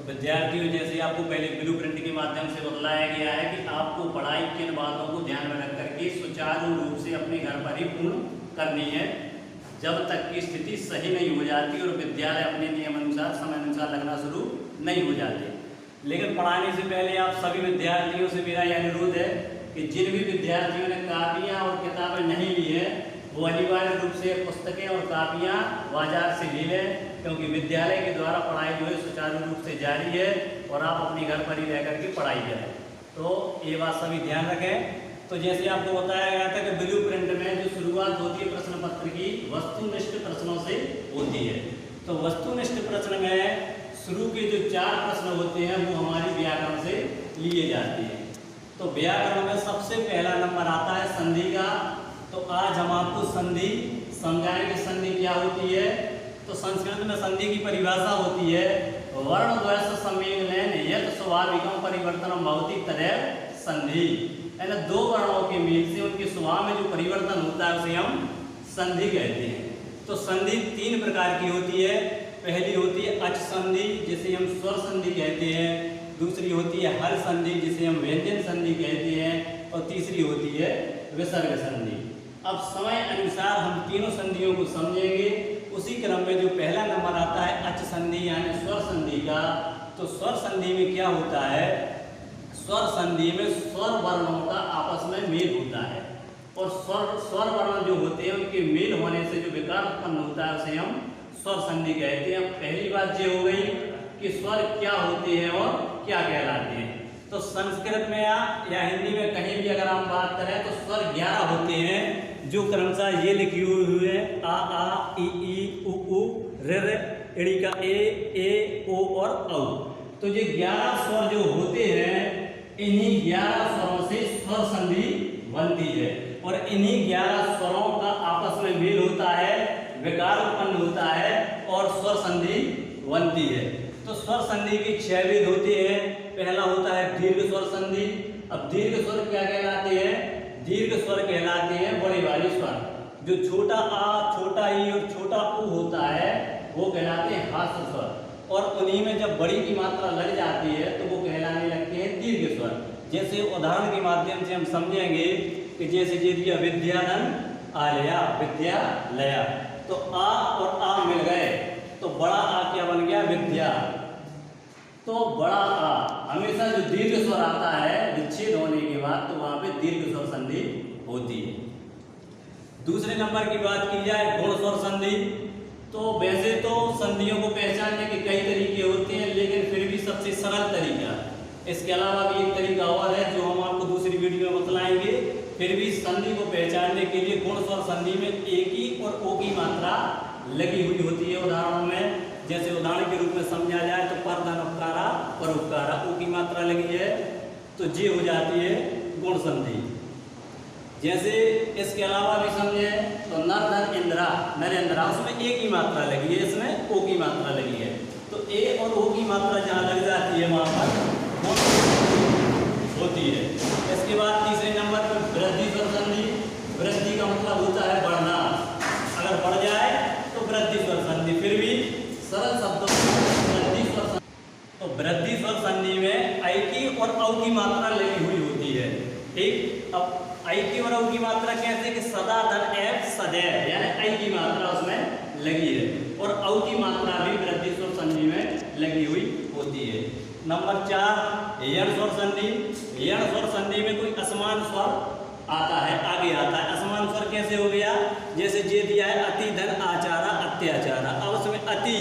विद्यार्थियों, जैसे आपको पहले ब्लूप्रिंट के माध्यम से बतलाया गया है कि आपको पढ़ाई किन बातों को ध्यान में रख करके सुचारू रूप से अपने घर पर ही पूर्ण करनी है जब तक की स्थिति सही नहीं हो जाती और विद्यालय अपने नियम अनुसार समय अनुसार लगना शुरू नहीं हो जाते। लेकिन पढ़ाने से पहले आप सभी विद्यार्थियों से मेरा यह अनुरोध है कि जिन भी विद्यार्थियों ने कापियाँ और किताबें नहीं ली है वो अनिवार्य रूप से पुस्तकें और कापियाँ बाजार से ले लें, क्योंकि विद्यालय के द्वारा पढ़ाई जो है सुचारू रूप से जारी है और आप अपने घर पर ही रह करके पढ़ाई करें। तो ये बात सभी ध्यान रखें। तो जैसे आपको बताया गया था कि ब्लूप्रिंट में जो शुरुआत होती है प्रश्न पत्र की वस्तुनिष्ठ प्रश्नों से होती है। तो वस्तुनिष्ठ प्रश्न में शुरू के जो 4 प्रश्न होते हैं वो हमारी व्याकरण से लिए जाते हैं। तो व्याकरण में सबसे पहला नंबर आता है संधि का। तो आज हम आपको संधि समझाएंगे। संधि क्या होती है? तो संस्कृत में संधि की परिभाषा होती है वर्ण द्वय सम्मेलन यत् स्वाभाविकम परिवर्तनम भवति तदेव संधि। यानी 2 वर्णों के मेल से उनके स्वभाव में जो परिवर्तन होता है उसे हम संधि कहते हैं। तो संधि 3 प्रकार की होती है। पहली होती है अच संधि जिसे हम स्वर संधि कहते हैं, दूसरी होती है हल संधि जिसे हम व्यंजन संधि कहते हैं, और तीसरी होती है विसर्ग संधि। अब समय अनुसार हम तीनों संधियों को समझेंगे। उसी क्रम में जो पहला नंबर आता है अच संधि यानी स्वर संधि का। तो स्वर संधि में क्या होता है? स्वर संधि में स्वर वर्णों का आपस में मेल होता है और स्वर वर्ण जो होते हैं उनके मेल होने से जो विकार उत्पन्न होता है उसे हम स्वर संधि कहते हैं। पहली बात ये हो गई कि स्वर क्या होते हैं और क्या कहलाते हैं। तो संस्कृत में या हिंदी में कहीं भी अगर हम बात करें तो स्वर 11 होते हैं जो क्रमशः ये लिखे हुए हैं आ ई उ ऋ ऋ का ए ओ और औ। तो ये 11 स्वर जो होते हैं इन्हीं 11 स्वरों से स्वर संधि बनती है और इन्हीं 11 स्वरों का आपस में मेल होता है, विकार उत्पन्न होता है और स्वर संधि बनती है। तो स्वर संधि की 6 भेद होते हैं। पहला होता है दीर्घ स्वर संधि। अब दीर्घ स्वर क्या कहलाते हैं? दीर्घ स्वर कहलाते हैं बड़े वाले स्वर। जो छोटा आ, छोटा ई और छोटा उ होता है वो कहलाते हैं हास्य स्वर, और उन्हीं में जब बड़ी की मात्रा लग जाती है तो वो कहलाने लगते हैं दीर्घ स्वर। जैसे उदाहरण के माध्यम से हम समझेंगे कि जैसे ये दिया विद्याधन आलया विद्यालया, तो आ और आ मिल गए तो बड़ा आ क्या बन गया? विद्या। तो बड़ा आ हमेशा जो दीर्घ स्वर आता है विच्छेद होने के बाद तो वहां पे दीर्घ स्वर संधि होती है। दूसरे नंबर की बात की जाए गुण स्वर संधि। तो वैसे तो संधियों को पहचानने के कई तरीके होते हैं लेकिन फिर भी सबसे सरल तरीका, इसके अलावा भी एक तरीका और है जो हम आपको दूसरी वीडियो में बतलाएंगे। फिर भी संधि को पहचानने के लिए गुण स्वर संधि में एक ही और ओ की मात्रा लगी हुई होती है उदाहरणों में। जैसे उदाहरण के रूप में समझा जाए तो पर धन उपकारा पर उपकारा ओ की मात्रा लगी है तो ये हो जाती है गुण संधि। जैसे इसके अलावा भी समझे तो नर धन इंद्रा नरेंद्रा, उसमें ए की मात्रा लगी है, इसमें ओ की मात्रा लगी है। तो ए और ओ की मात्रा जहाँ लग जाती है वहाँ पर होती है। इसके बाद तीसरे नंबर पर वृद्धि स्वर संधि। वृद्धि का मतलब होता है बढ़ना, अगर बढ़ जाए तो वृद्धि स्वर संधि। फिर भी सरल शब्दों में वृद्धि स्वर संधि। तो वृद्धि स्वर संधि में ऐ की और औ की मात्रा लगी हुई होती है। ठीक, अब ऐ की और औ की मात्रा कहते हैं कि सदा धन एव सदैव, यानी ऐ की मात्रा उसमें लगी है और औ की मात्रा भी वृद्धि स्वर संधि में लगी हुई होती है। नंबर 4 यण स्वर संधि। यण स्वर संधि में कोई असमान स्वर आता है, आगे आता है। असमान स्वर कैसे हो गया? जैसे ये दिया है अति धन आचारा अत्याचारा। अब उसमें अति,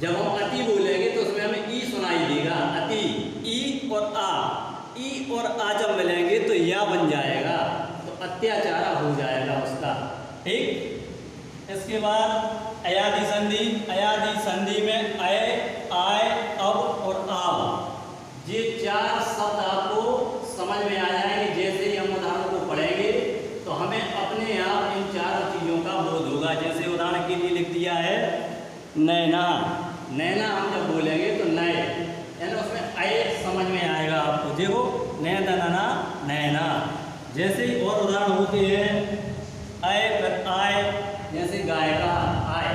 जब हम अति बोलेंगे तो उसमें हमें ई सुनाई देगा। अति ई और आ, ई और आ जब मिलेंगे तो या बन जाएगा, तो अत्याचारा हो जाएगा उसका। ठीक, इसके बाद अयादि संधि। अयादि संधि में अय आय अब और आव, ये 4 शब्द आपको समझ में आ जाएंगे। जैसे ही हम उदाहरण को पढ़ेंगे तो हमें अपने आप इन 4 चीज़ों का बोध होगा। जैसे उदाहरण के लिए लिख दिया है नैना। नैना हम जब बोलेंगे तो नए, यानी उसमें अय समझ में आएगा आपको। देखो नैना नैना। जैसे ही और उदाहरण होते हैं अय फिर आय, जैसे गाय का आय।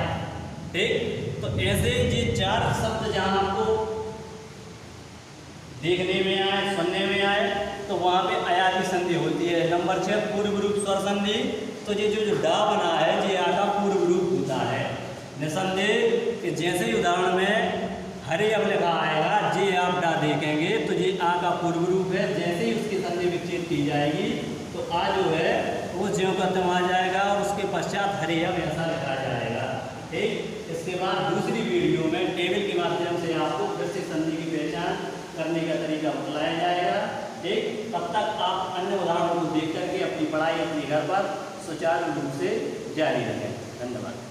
ठीक, तो ऐसे ये 4 शब्द जहाँ आपको देखने में आए, सुनने में आए, तो वहाँ पे अया की संधि होती है। नंबर 6 पूर्व रूप स्वर संधि। तो ये जो डा बना है ये आ का पूर्व रूप होता है। निसंदेह कि जैसे ही उदाहरण में हरे अब लिखा आएगा, जे आप डा देखेंगे तो ये आ का पूर्व रूप है। जैसे ही उसकी संधि विच्छेद की जाएगी तो आ जो है वो ज्यों का त्यों आ जाएगा और उसके पश्चात हरे अब ऐसा लिखा जाएगा। ठीक, इसके बाद दूसरी वीडियो में टेबल के माध्यम से आपको फिर से संधि की पहचान करने का तरीका बतलाया जाएगा। ठीक, तब तक आप अन्य उदाहरणों को देख करके अपनी पढ़ाई अपने घर पर सुचारू रूप से जारी रखें। धन्यवाद।